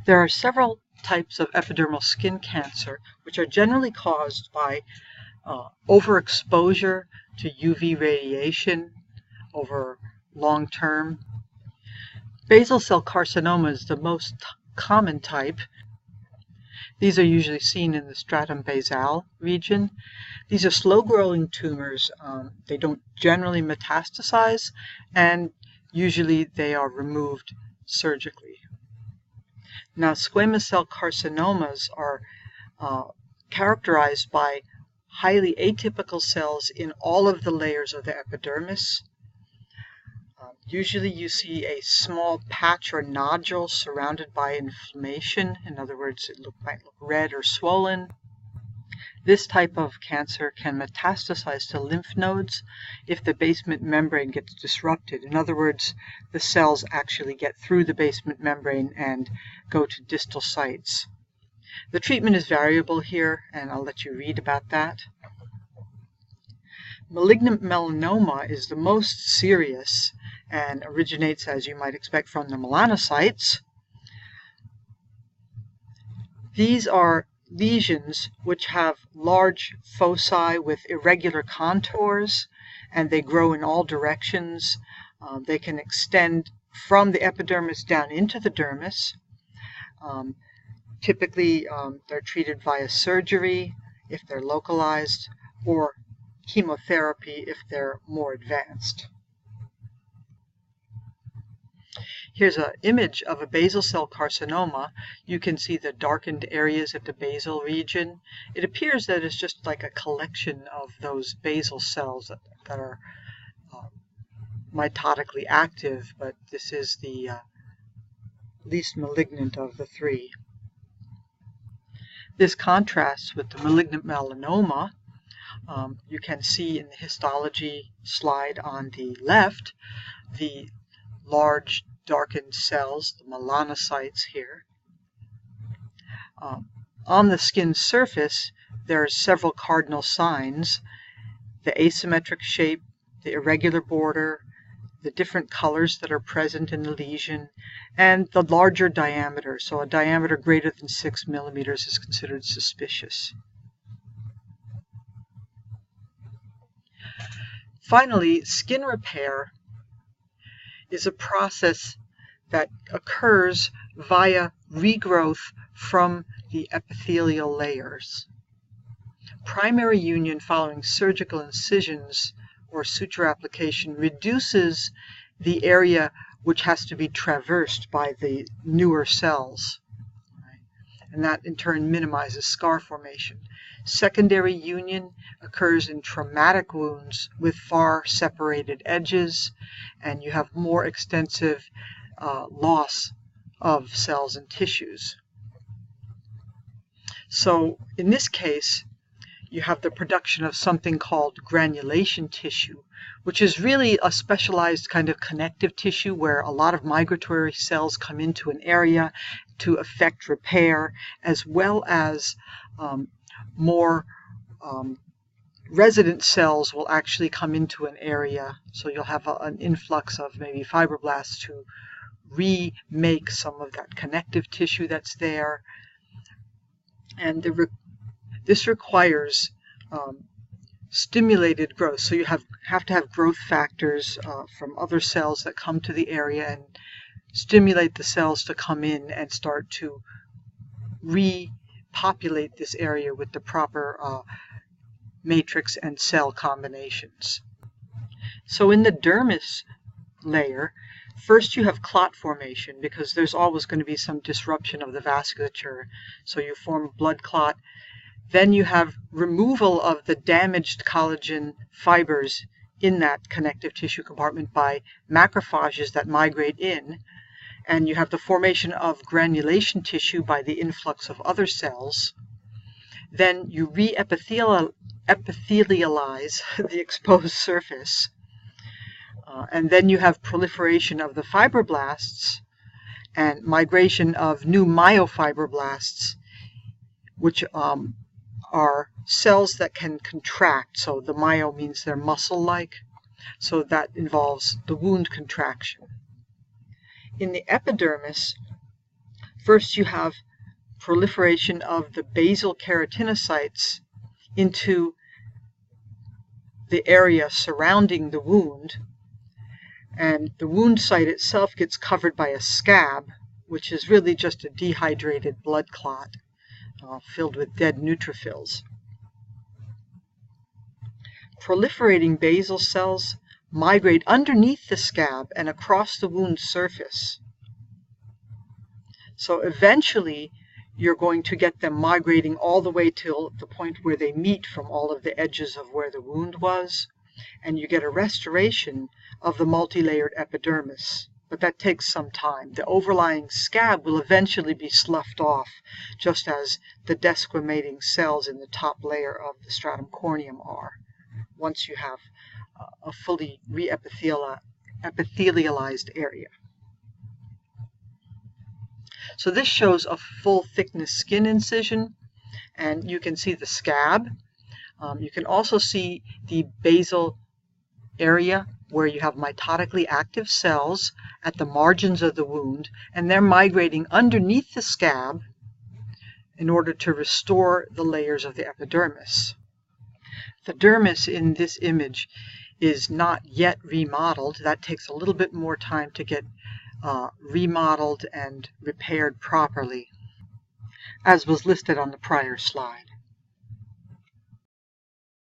There are several types of epidermal skin cancer, which are generally caused by overexposure to UV radiation over long term. Basal cell carcinoma is the most common type. These are usually seen in the stratum basal region. These are slow-growing tumors. They don't generally metastasize, and usually they are removed surgically. Now, squamous cell carcinomas are characterized by highly atypical cells in all of the layers of the epidermis. Usually you see a small patch or nodule surrounded by inflammation. In other words, it might look red or swollen. This type of cancer can metastasize to lymph nodes if the basement membrane gets disrupted. In other words, the cells actually get through the basement membrane and go to distal sites. The treatment is variable here, and I'll let you read about that. Malignant melanoma is the most serious and originates, as you might expect, from the melanocytes. These are lesions which have large foci with irregular contours, and they grow in all directions. They can extend from the epidermis down into the dermis. Typically, they're treated via surgery if they're localized, or chemotherapy if they're more advanced. Here's an image of a basal cell carcinoma. You can see the darkened areas at the basal region. It appears that it's just like a collection of those basal cells that are mitotically active, but this is the least malignant of the three. This contrasts with the malignant melanoma. You can see in the histology slide on the left the large darkened cells, the melanocytes here. On the skin surface, there are several cardinal signs: the asymmetric shape, the irregular border, the different colors that are present in the lesion, and the larger diameter. So a diameter greater than 6 millimeters is considered suspicious. Finally, skin repair is a process that occurs via regrowth from the epithelial layers. Primary union following surgical incisions or suture application reduces the area which has to be traversed by the newer cells, and that in turn minimizes scar formation. Secondary union occurs in traumatic wounds with far separated edges, and you have more extensive loss of cells and tissues. So in this case, you have the production of something called granulation tissue, which is really a specialized kind of connective tissue where a lot of migratory cells come into an area to effect repair, as well as more resident cells will actually come into an area. So you'll have an influx of maybe fibroblasts to remake some of that connective tissue that's there. And this requires stimulated growth. So you have to have growth factors from other cells that come to the area and stimulate the cells to come in and start to repopulate this area with the proper matrix and cell combinations. So in the dermis layer, first you have clot formation, because there's always going to be some disruption of the vasculature. So you form blood clot. Then you have removal of the damaged collagen fibers in that connective tissue compartment by macrophages that migrate in. And you have the formation of granulation tissue by the influx of other cells. Then you re-epithelialize the exposed surface. And then you have proliferation of the fibroblasts and migration of new myofibroblasts, which are cells that can contract. So the myo means they're muscle-like, so that involves the wound contraction. In the epidermis, First, you have proliferation of the basal keratinocytes into the area surrounding the wound, and the wound site itself gets covered by a scab, which is really just a dehydrated blood clot filled with dead neutrophils. Proliferating basal cells migrate underneath the scab and across the wound surface. So eventually, you're going to get them migrating all the way till the point where they meet from all of the edges of where the wound was, and you get a restoration of the multi-layered epidermis. But that takes some time. The overlying scab will eventually be sloughed off, just as the desquamating cells in the top layer of the stratum corneum are, once you have a fully re-epithelialized area. So this shows a full thickness skin incision, and you can see the scab. You can also see the basal area where you have mitotically active cells at the margins of the wound, and they're migrating underneath the scab in order to restore the layers of the epidermis. The dermis in this image is not yet remodeled. That takes a little bit more time to get remodeled and repaired properly, as was listed on the prior slide.